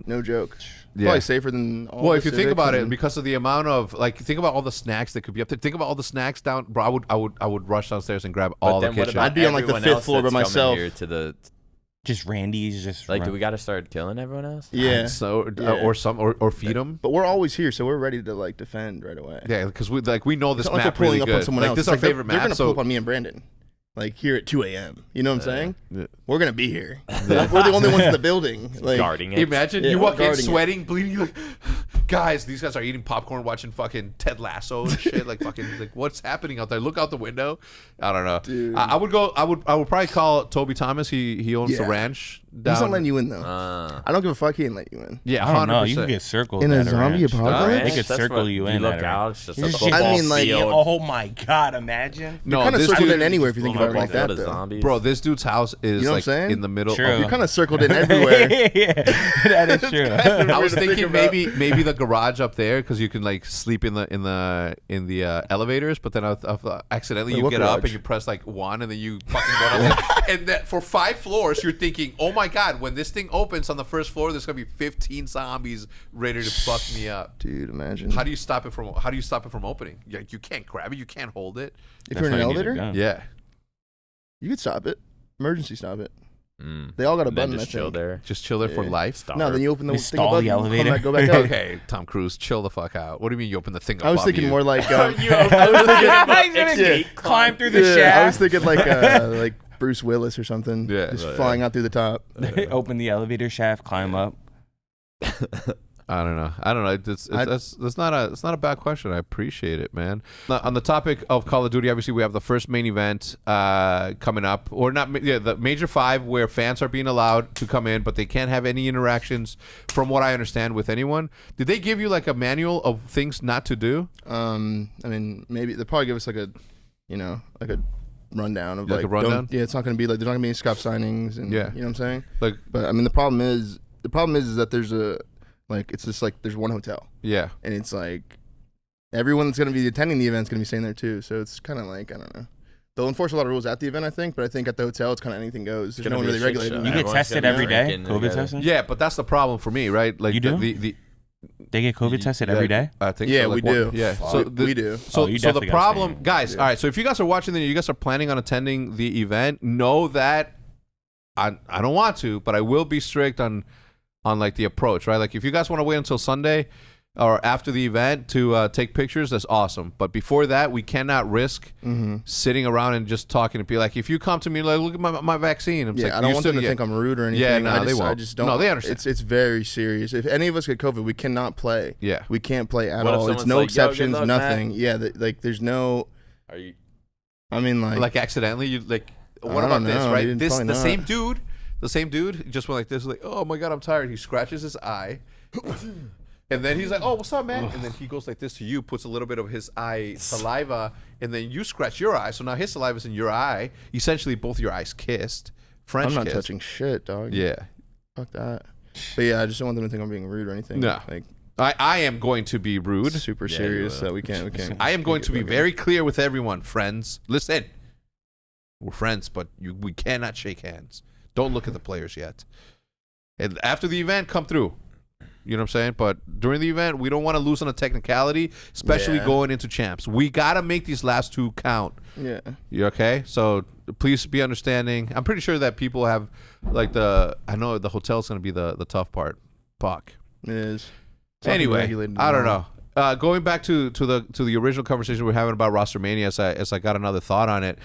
No joke. Yeah. Probably safer than all Well, the if you think civics about it, and- because of the amount of like, think about all the snacks that could be up there. Think about all the snacks down. Bro, I would rush downstairs and grab all the then what kitchen. about I'd be on, like, the everyone fifth else floor by that's coming myself. Here to the Just Randy's just like, run. do we got to start killing everyone else? yeah. So Yeah. or feed them. But we're always here, so we're ready to like defend right away. Yeah, because we know this It's not like map they're pulling really up on good. someone Like else. this is It's our like they're- favorite They're map. gonna pull So up on me and Brandon, like here at 2 a.m. You know what I'm saying? yeah. We're gonna be here. We're the only ones in the building. Like, Guarding it. Imagine Yeah, you we're walk in guarding it. sweating, bleeding. You're like, guys, these guys are eating popcorn, watching fucking Ted Lasso and shit. Like fucking, like what's happening out there? Look out the window. I don't know. Dude. I would go. I would probably call Toby Thomas. He owns the Yeah. ranch. down. He's not letting you in though. I don't give a fuck. He ain't let you in. Yeah, I don't know. 100%. You can get circled In a at zombie ranch. apocalypse? They could circle you in. You look at a out. ranch. It's just You're a just- football I mean, like, field. Oh my god! Imagine. No, You're kind of this circled dude- in anywhere if you think about it Football like that, field of though. zombies. Bro, this dude's house is You know what I'm like saying? in the middle. True. Of You're kind of circled in everywhere. Yeah, that is true. I was to think thinking about. maybe the garage up there because you can like sleep in the elevators, but then accidentally Wait, you what get up garage? and you press like 1 and then you fucking go down and that for 5 floors you're thinking, oh my god, when this thing opens on the first floor, there's gonna be 15 zombies ready to fuck me up. Dude, imagine. How do you stop it from opening? You can't grab it, you can't hold it. If you're in an elevator, Yeah, you could stop it. Emergency stop it. Mm. They all got a And button. then I just chill think. there. just chill there for Yeah. life. Stop. No, then you open the thing Install above, the you come elevator. back, go back out. Okay, Tom Cruise, chill the fuck out. What do you mean you open the thing up? I was above thinking you? more like. He's gonna climb through the I shaft. was thinking like Bruce Willis or something. Yeah. just Yeah. flying out through the top. Open the elevator shaft, climb up. I don't know. That's not a bad question. I appreciate it, man. On the topic of Call of Duty, obviously we have the first main event coming up, or not? Yeah, the Major 5 where fans are being allowed to come in, but they can't have any interactions, from what I understand, with anyone. Did they give you like a manual of things not to do? I mean, maybe they'll probably give us like a rundown of Like a rundown? Yeah, it's not gonna be like there's not gonna be any scuff signings and Yeah. you know what I'm saying. Like, But I mean, the problem is that there's it's just like there's one hotel yeah. and it's like everyone that's gonna be attending the event is gonna be staying there too. So it's kind of like I don't know. They'll enforce a lot of rules at the event, I think, but I think at the hotel it's kind of anything goes. There's no one really regulating. You get Everyone's tested gonna be every day. drinking COVID together. testing. Yeah, but that's the problem for me, right? Like You do? They get COVID tested every day. I think Yeah, so. we Like do. one- Yeah, So we do. So, you so the definitely gotta problem, stay in. guys. All right. So if you guys are watching, then you guys are planning on attending the event. Know that I don't want to, but I will be strict on like the approach, right? Like if you guys want to wait until Sunday or after the event to take pictures, that's awesome. But before that, we cannot risk sitting around and just talking to people. Like if you come to me like, look at my vaccine. I'm Yeah, like, I don't you want still- them to yeah. think I'm rude or anything. Yeah, no, they I won't. just don't. No, they understand. It's very serious. If any of us get COVID, we cannot play. Yeah. We can't play at What if all. It's someone's no like, "Yo, good exceptions, luck, nothing. Matt." Yeah, like there's no. Are you? I mean, Like accidentally, you like. What I about don't this, know, right? dude, This probably the not. same dude just went like this, like, oh my god, I'm tired. He scratches his eye, and then he's like, oh, what's up, man? And then he goes like this to you, puts a little bit of his eye saliva, and then you scratch your eye. So now his saliva's in your eye. Essentially, both your eyes kissed. French I'm not kiss. touching shit, dog. Yeah. Fuck that. But yeah, I just don't want them to think I'm being rude or anything. No. Like I am going to be rude. super Yeah, serious. you will. So we can't. I am going to be okay. very clear with everyone, friends. Listen, we're friends, but we cannot shake hands. Don't look at the players yet. And after the event, come through. You know what I'm saying? But during the event, we don't want to lose on a technicality, especially Yeah. going into champs. We got to make these last 2 count. Yeah. You okay? So please be understanding. I'm pretty sure that people have, like, I know the hotel's going to be the tough part. Fuck. It is. It's not being Anyway, regulated I don't at know. all. Going back to the original conversation we were having about ROSTERMANIA, as I got another thought on it.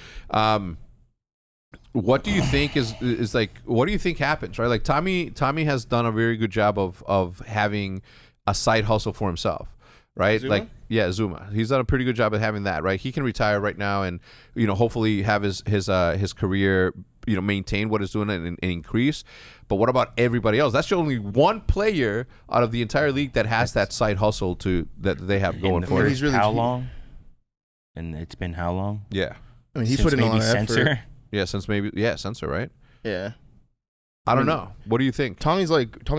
What do you think is like? What do you think happens? Right, like Tommy has done a very good job of having a side hustle for himself. Right, Zuma? like yeah, Zuma. He's done a pretty good job of having that. Right, he can retire right now and hopefully have his career maintain what it's doing and increase. But what about everybody else? That's only one player out of the entire league that has that side hustle that they have going And for it. he's really- how long? And it's been how long? Yeah, I mean, he's Since putting a lot maybe of effort. Censor? since Censor, right? Yeah. I don't mean, know. What do you think? Tommy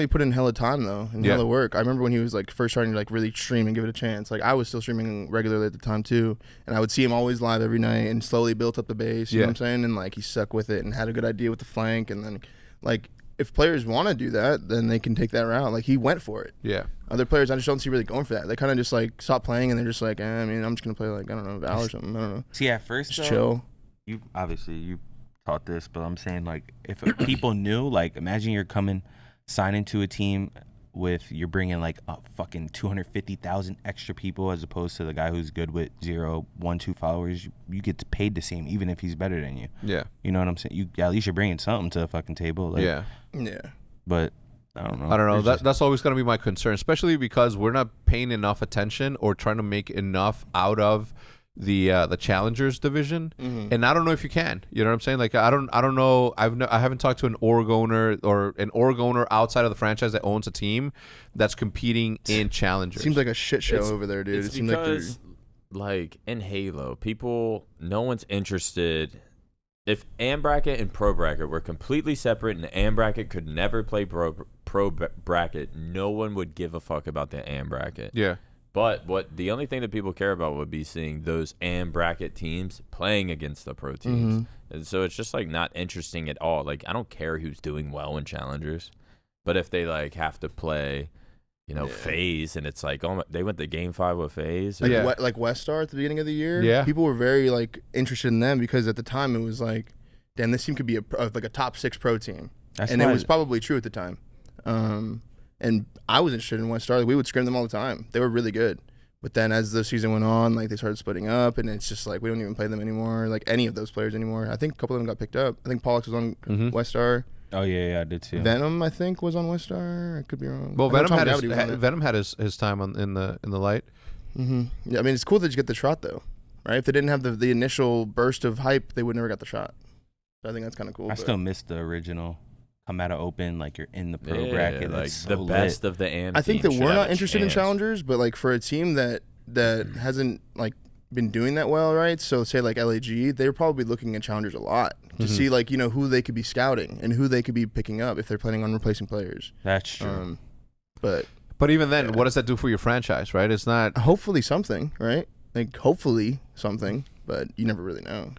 put in hella time though and Yeah. hella work. I remember when he was like first starting to like really stream and give it a chance. Like I was still streaming regularly at the time too, and I would see him always live every night and slowly built up the base. You know what I'm saying? And like he stuck with it and had a good idea with the flank. And then like if players want to do that, then they can take that route. Like he went for it. Yeah. Other players I just don't see really going for that. They kind of just like stop playing and they're just like, I mean, I'm just gonna play like I don't know Val or something. I don't know. See, at first, Just though, chill. you taught this, but I'm saying like if people knew, like imagine you're signing to a team you're bringing like a fucking 250,000 extra people as opposed to the guy who's good with 0, 1, 2 followers. You get paid the same even if he's better than you. Yeah. You know what I'm saying? At least you're bringing something to the fucking table. Like, Yeah. Yeah. But I don't know. I don't know. There's just- That's always going to be my concern, especially because we're not paying enough attention or trying to make enough out of the challengers division, and I don't know if you can. You know what I'm saying? Like I don't know. I haven't talked to an org owner outside of the franchise that owns a team that's competing in challengers. Seems like a shit show over there, dude. It's it seems because like in Halo, no one's interested. If AM bracket and pro bracket were completely separate, and AM bracket could never play pro bracket, no one would give a fuck about the AM bracket. Yeah. But the only thing that people care about would be seeing those AM bracket teams playing against the pro teams. And so it's just like not interesting at all. Like I don't care who's doing well in challengers, but if they like have to play, FaZe, and it's like, oh, they went to Game 5 with FaZe. like Westar at the beginning of the year. Yeah, people were very like interested in them because at the time it was like, damn, this team could be like a top 6 pro team, and it was probably true at the time. And I was interested in Westar. Like, we would scrim them all the time. They were really good. But then as the season went on, like they started splitting up, and it's just like we don't even play them anymore. Like any of those players anymore. I think a couple of them got picked up. I think Pollux was on Westar. Oh yeah, I did too. Venom, I think, was on Westar. I could be wrong. Well, Venom had his time in the light. Yeah, I mean it's cool that you get the shot though, right? If they didn't have the initial burst of hype, they would never got the shot. So I think that's kind of cool. I still miss the original. Come out of open like you're in the pro bracket, like so the best lit. of the AM. I think that we're not interested in challenge. challengers, but like for a team that hasn't like been doing that well, right? So say like LAG, they're probably looking at challengers a lot to see like who they could be scouting and who they could be picking up if they're planning on replacing players. That's true. But even then, what does that do for your franchise, right? It's not hopefully something, right? Like hopefully something, but you never really know.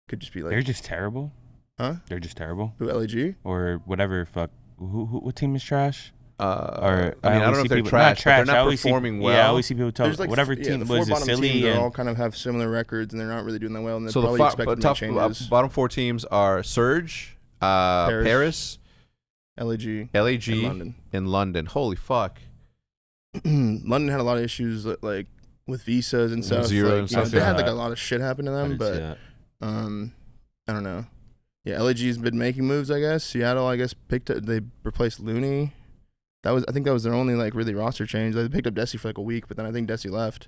Could just be like they're just terrible. Huh? They're just terrible. Who, LAG? Or whatever. Fuck. What team is trash? I don't know if they're trash, but they're not performing well. Yeah, I always see people talk. Like, whatever team the was bottom silly. teams And all kind of have similar records, and they're not really doing that well. And they're so probably expected to make changes. Bottom 4 teams are Surge, Paris, LAG, and London. Holy fuck! London had a lot of issues like with visas and stuff. They had like a lot of shit happen to them, but I don't know. Yeah, LAG's been making moves, I guess. Seattle, I guess, they replaced Looney. I think that was their only like really roster change. They picked up Desi for like a week, but then I think Desi left.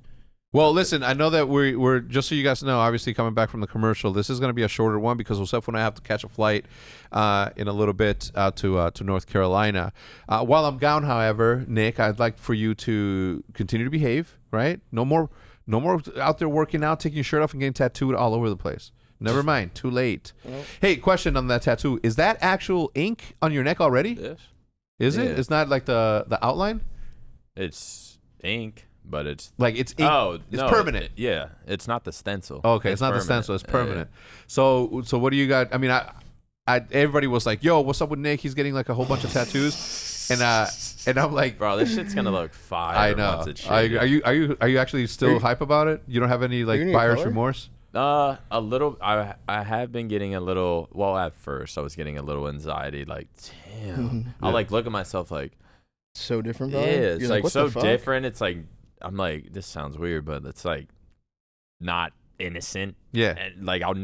Well, listen, I know that we're just so you guys know, obviously coming back from the commercial, this is going to be a shorter one because Josef and I have to catch a flight in a little bit out to North Carolina. While I'm gone, however, Nick, I'd like for you to continue to behave, right? No more out there working out, taking your shirt off and getting tattooed all over the place. Never mind. Too late. Well, hey, question on that tattoo. Is that actual ink on your neck already? Yes. Is it? It's not like the outline? It's ink, but it's... Like it's ink. Oh, it's permanent. It's not the stencil. Okay, it's not permanent. The stencil. It's permanent. Yeah. So what do you got? I mean, everybody was like, yo, what's up with Nick? He's getting like a whole bunch of tattoos. And I'm like, bro, this shit's gonna look fire. I know. Are you actually still hype about it? You don't have any like buyer's remorse? A little. I have been getting a little. Well, at first I was getting a little anxiety. Like, damn. I like look at myself like, so different. Bro? Yeah, it's like so different. It's like I'm like, this sounds weird, but it's like not innocent. Yeah. And like I'll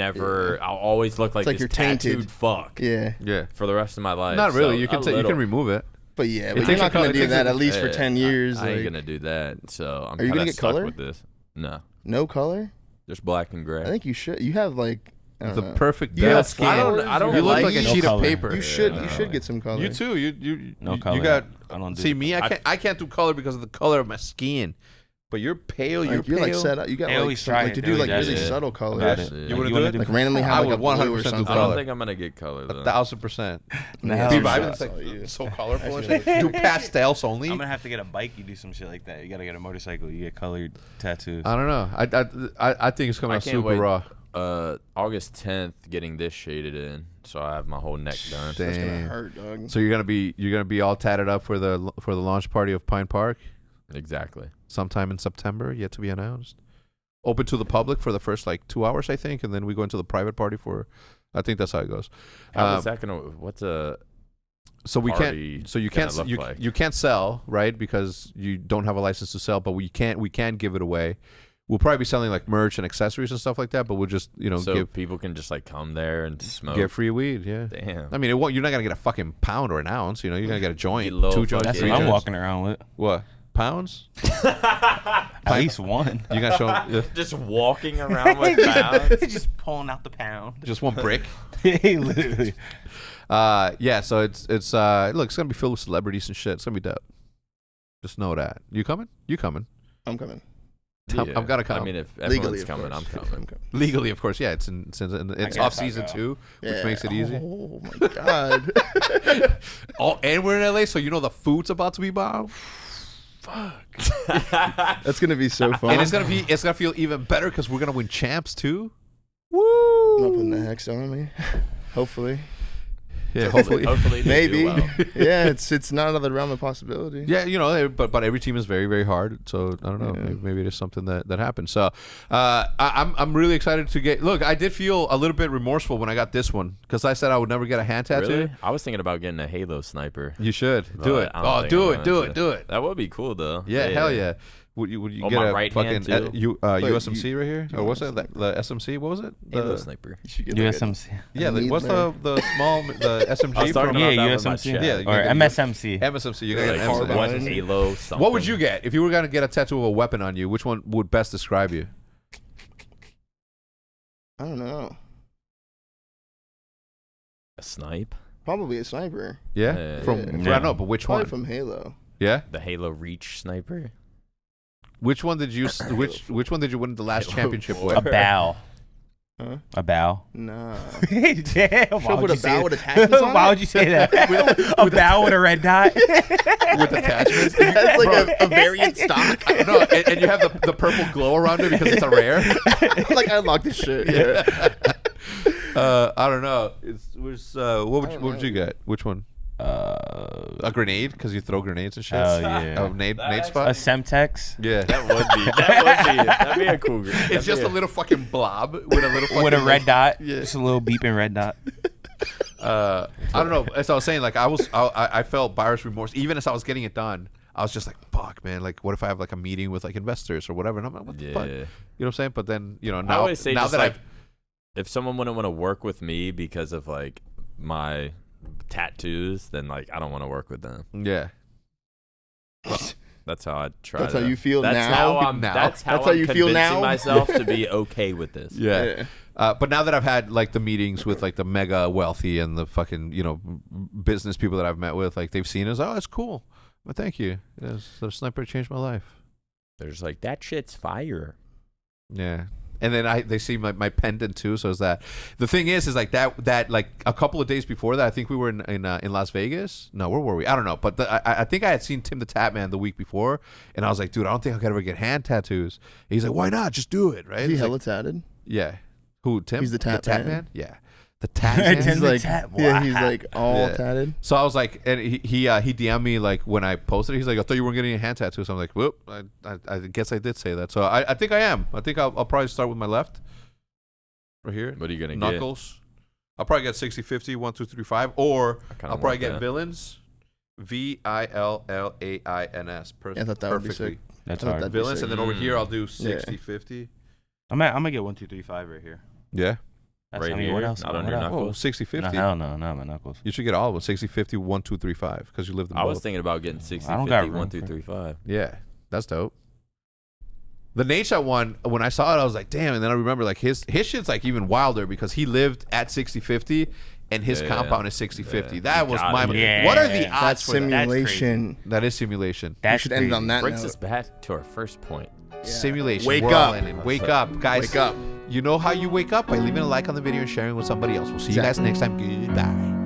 always look like this you're tattooed tainted. Fuck. Yeah. For the rest of my life. Not really. So you can remove it. But yeah, but you're not gonna do that at least for 10 years. I ain't gonna do that. So I'm Are you gonna get stuck color with this. No. No color? Just black and gray. I think you should. You have like the perfect skin. I don't you look like like a sheet color. of paper. You should get some color. You too. You no color. You got. I don't do see me. I can't do color because of the color of my skin. But you're pale. You're pale. like set up. You got like to do like really subtle colors. You want to do it? Like randomly have like a 100% do color. I don't think I'm gonna get color though. 1,000%. It's so colorful. Do pastels only. I'm gonna have to get a bike. You do some shit like that. You gotta get a motorcycle. You get colored tattoos. I don't know. I think it's coming out super raw. August 10th, getting this shaded in, so I have my whole neck done. That's gonna hurt, dog. So you're gonna be all tatted up for the launch party of Pine Park. Exactly. Sometime in September, yet to be announced. Open to the public for the first like 2 hours, I think, and then we go into the private party for. I think that's how it goes. How is that gonna? What's a? So we party can't. So you can't. You can't sell, right? Because you don't have a license to sell. But we can give it away. We'll probably be selling like merch and accessories and stuff like that. But we'll just so give people can just like come there and smoke. Get free weed. Yeah. Damn. I mean, you're not gonna get a fucking pound or an ounce. You're gonna get a joint, 2 joints, That's 3 what I'm joints. walking around with. What? pounds? At least one. You gotta show 'em, Just walking around with pounds. Just pulling out the pound. just one brick. Literally. Yeah. So it's look, it's gonna be filled with celebrities and shit. It's gonna be dope. Just know that. You coming? You coming? I'm coming. I'm gonna come. I mean, if Legally, everyone's of coming, course. I'm coming. Legally, of course. Yeah, it's guess off I'll season go. 2, which Yeah. makes it easy. Oh my god. Oh, and we're in LA, so you know the food's about to be bomb. That's gonna be so fun. And it's gonna feel even better because we're gonna win champs too. I'm not putting the Hecz on me. Hopefully. Yeah, hopefully. Hopefully they Maybe. do well. Yeah, it's not out of the realm of possibility. Yeah, you know, but every team is very, very hard. So I don't know. Yeah. Maybe it is something that happens. So I'm really excited to get. Look, I did feel a little bit remorseful when I got this one because I said I would never get a hand tattoo. Really? I was thinking about getting a Halo sniper. You should do But it. I don't Oh, think do I'm it, gonna do it, do it. That would be cool though. Yeah, hell yeah. Would you On get my a right fucking hand, too. USMC right here? you Or what's want that? The SMC? What was it? Halo sniper. You should get like a- USMC. Yeah, Need what's there. the small the SMG I was talking from? about Yeah, that with my USMC. chat. Yeah, you Or get the MSMC. MSMC. You Like got an Carbine. MSMC. one Halo something. What would you get if you were gonna get a tattoo of a weapon on you? Which one would best describe you? I don't know. A snipe? Probably a sniper. Yeah, Yeah. from Yeah. I don't know, but which Probably one? from Halo. Yeah, The Halo Reach sniper? which one did you which one did you win the last Halo championship 4. with? A bow. Huh? A bow. Nah. Damn, why Show would with you a say bow with attachments on Why it? would you say that? A bow with a red dot? With attachments? That's like a variant stock. No, and you have the purple glow around it because it's a rare. Like I unlocked this shit. Yeah. I don't know. What would you get? Which one? A grenade because you throw grenades and shit. Oh, yeah. A nade That A spot. Semtex Yeah. That'd be a cool group. It's just a little fucking blob with a little fucking with a red dot. Yeah. Just a little beeping red dot. I don't know. As I was saying, like I felt buyer's remorse even as I was getting it done. I was just like, fuck, man. Like, what if I have like a meeting with like investors or whatever? And I'm like, what the fuck? You know what I'm saying? But then, you know, I now always say now just that like, I've if someone wouldn't want to work with me because of like my tattoos, then like I don't want to work with them. yeah. That's how I try. That's how you feel that's now? How I'm, Now? That's how That's how I'm you feel convincing now? myself to be okay with this. Yeah. But now that I've had like the meetings with like the mega wealthy and the fucking, you know, business people that I've met with, like they've seen us. Oh, it's cool. Well, thank you. Yes, the sniper changed my life. They're just like, that shit's fire. Yeah. And then they see my pendant too. So is that the thing is like that like a couple of days before that, I think we were in Las Vegas. No, where were we? I don't know. But I think I had seen Tim the Tatman the week before, and I was like, dude, I don't think I could ever get hand tattoos. And he's like, why not? Just do it, right? Is he It's hella like, tatted? yeah. Who? Tim? He's the Tat Man? Yeah. The Tatman. Tim He's the like, Tat- yeah, he's wow. like all Yeah. tatted. So I was like, and he DM'd me like when I posted it. He's like, I thought you weren't getting a hand tattoo. So I'm like, whoop. I guess I did say that. So I think I am. I think I'll probably start with my left. Right here. What are you gonna Knuckles. I'll probably get 60, 50, 1, 2, 3, 5. Or kinda I'll probably want get that. villains. VILLAINS. Yeah, I thought that would be perfectly. sick. That's I thought hard. that'd be Villains, sick. and then over here I'll do Yeah. 60, 50. I'm gonna get 1, 2, 3, 5 right here. Yeah. That's, Right I mean, here? what else? Not on What your else? knuckles? Oh, 60, 50. No, hell no, not my knuckles. You should get all of them. 60, 50, 1, 2, 3, 5. Because you live them I was both. thinking about getting 60, I don't 50, got 1, room 2, for- 3, 5. Yeah. That's dope. The Nate Shot one, when I saw it, I was like, damn. And then I remember like his shit's like even wilder because he lived at 60, 50 and his Yeah. compound is 60, 50. Yeah. That was Got my. it. Yeah. What are the odds That's for that? simulation. That is simulation. We That's should end on crazy. that Brings note. us back to our first point. Simulation. Wake We're all up. in it. Wake up, guys. Wake up. You know how you wake up? By leaving a like on the video and sharing with somebody else. We'll see you guys next time. Goodbye.